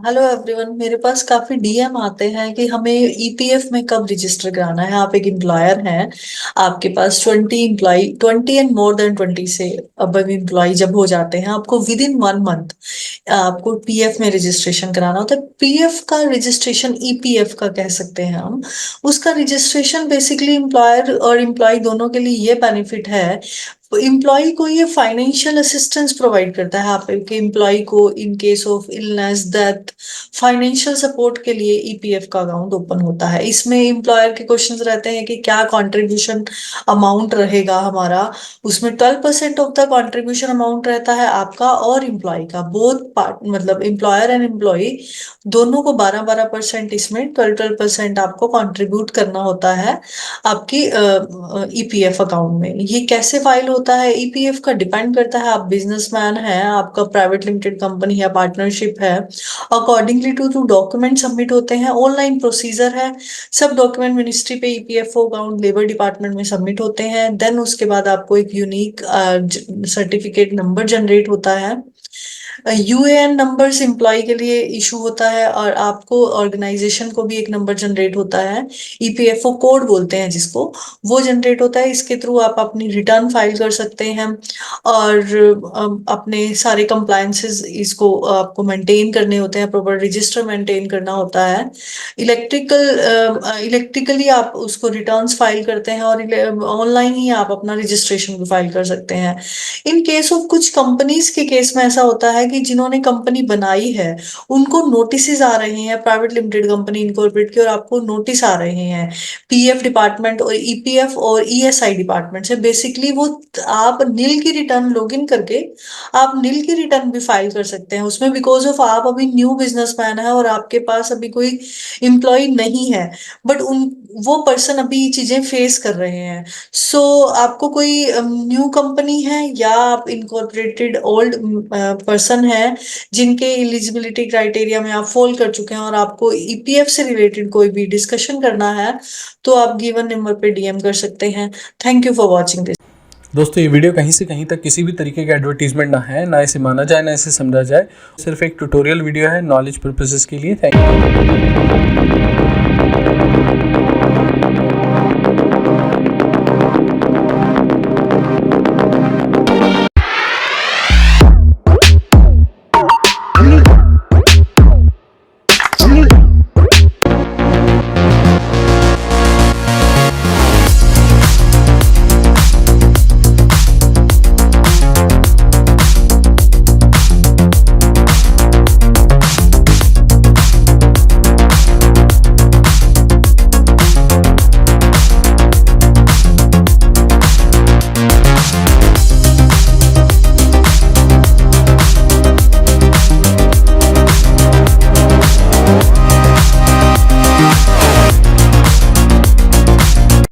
Hello everyone. मेरे पास काफी DM आते हैं कि हमें ईपीएफ में कब रजिस्टर कराना है। आप एक एम्प्लॉयर हैं, आपके पास 20 एंड मोर देन 20 से अब एम्प्लॉय जब हो जाते हैं, आपको विद इन 1 मंथ आपको पीएफ में रजिस्ट्रेशन कराना होता है। पीएफ का रजिस्ट्रेशन ईपीएफ का कह सकते हैं हम। उसका रजिस्ट्रेशन बेसिकली एम्प्लॉयर और एम्प्लॉय दोनों के लिए ये बेनिफिट है। एम्प्लॉय को ये फाइनेंशियल असिस्टेंस प्रोवाइड करता है आपके एम्प्लॉय को in case of illness death. Financial support के लिए ईपीएफ का अकाउंट ओपन होता है। इसमें एम्प्लॉयर के क्वेश्चंस रहते हैं कि क्या कंट्रीब्यूशन अमाउंट रहेगा हमारा। उसमें 12% ऑफ द कंट्रीब्यूशन अमाउंट रहता है आपका और एम्प्लॉय का। बोथ पार्ट मतलब एम्प्लॉयर एंड एम्प्लॉय दोनों को 12-12% इसमें 12-12% आपको कंट्रीब्यूट करना होता है आपकी ईपीएफ अकाउंट में। ये कैसे फाइल होता है ईपीएफ का डिपेंड करता है। आप बिजनेसमैन हैं, आपका प्राइवेट लिमिटेड कंपनी है, पार्टनरशिप है, अकॉर्डिंगली टू डॉक्यूमेंट सबमिट होते हैं। ऑनलाइन प्रोसीजर है। सब डॉक्यूमेंट मिनिस्ट्री पे ईपीएफओ अकाउंट लेबर डिपार्टमेंट में सबमिट होते हैं। देन उसके बाद आपको एक यूनिक सर्टिफिकेट नंबर जनरेट होता है। यूएएन नंबर्स एम्प्लॉय के लिए इशू होता है और आपको ऑर्गेनाइजेशन को भी एक नंबर जनरेट होता है। ईपीएफओ कोड बोलते हैं जिसको, वो जनरेट होता है। इसके थ्रू आप अपनी रिटर्न फाइल कर सकते हैं और अपने सारे कंप्लायंसेस इसको आपको मेंटेन करने होते हैं। प्रॉपर रजिस्टर मेंटेन करना होता है। इलेक्ट्रिकली आप उसको रिटर्न्स फाइल करते हैं और ऑनलाइन ही आप अपना रजिस्ट्रेशन भी फाइल कर सकते हैं। इन केस ऑफ कुछ कंपनीज के केस में ऐसा होता है कि जिन्होंने कंपनी बनाई है उनको नोटिस आ रहे हैं, प्राइवेट लिमिटेड कंपनी इनकॉर्पोरेट की, और आपको नोटिस आ रहे हैं पीएफ डिपार्टमेंट और ईपीएफ और ईएसआई डिपार्टमेंट से। बेसिकली वो आप नील की रिटर्न लॉगिन करके आप नील की रिटर्न भी फाइल कर सकते हैं उसमें, बिकॉज ऑफ आप अभी न्यू बिजनेसमैन है और आपके पास अभी कोई एम्प्लॉय नहीं है। बट उन वो पर्सन अभी ये चीजें फेस कर रहे हैं। सो आपको कोई न्यू कंपनी है या आप इनकॉर्पोरेटेड ओल्ड पर्सन है जिनके एलिजिबिलिटी क्राइटेरिया में आप फॉल कर चुके हैं और आपको ईपीएफ से रिलेटेड कोई भी डिस्कशन करना है, तो आप गिवन नंबर पे डीएम कर सकते हैं। Thank you for watching this. दोस्तों, ये वीडियो कहीं से कहीं तक किसी भी तरीके का एडवर्टीजमेंट ना है, ना इसे माना जाए ना इसे समझा जाए। सिर्फ एक ट्यूटोरियल वीडियो है नॉलेज पर्पसेस के लिए। Thank you.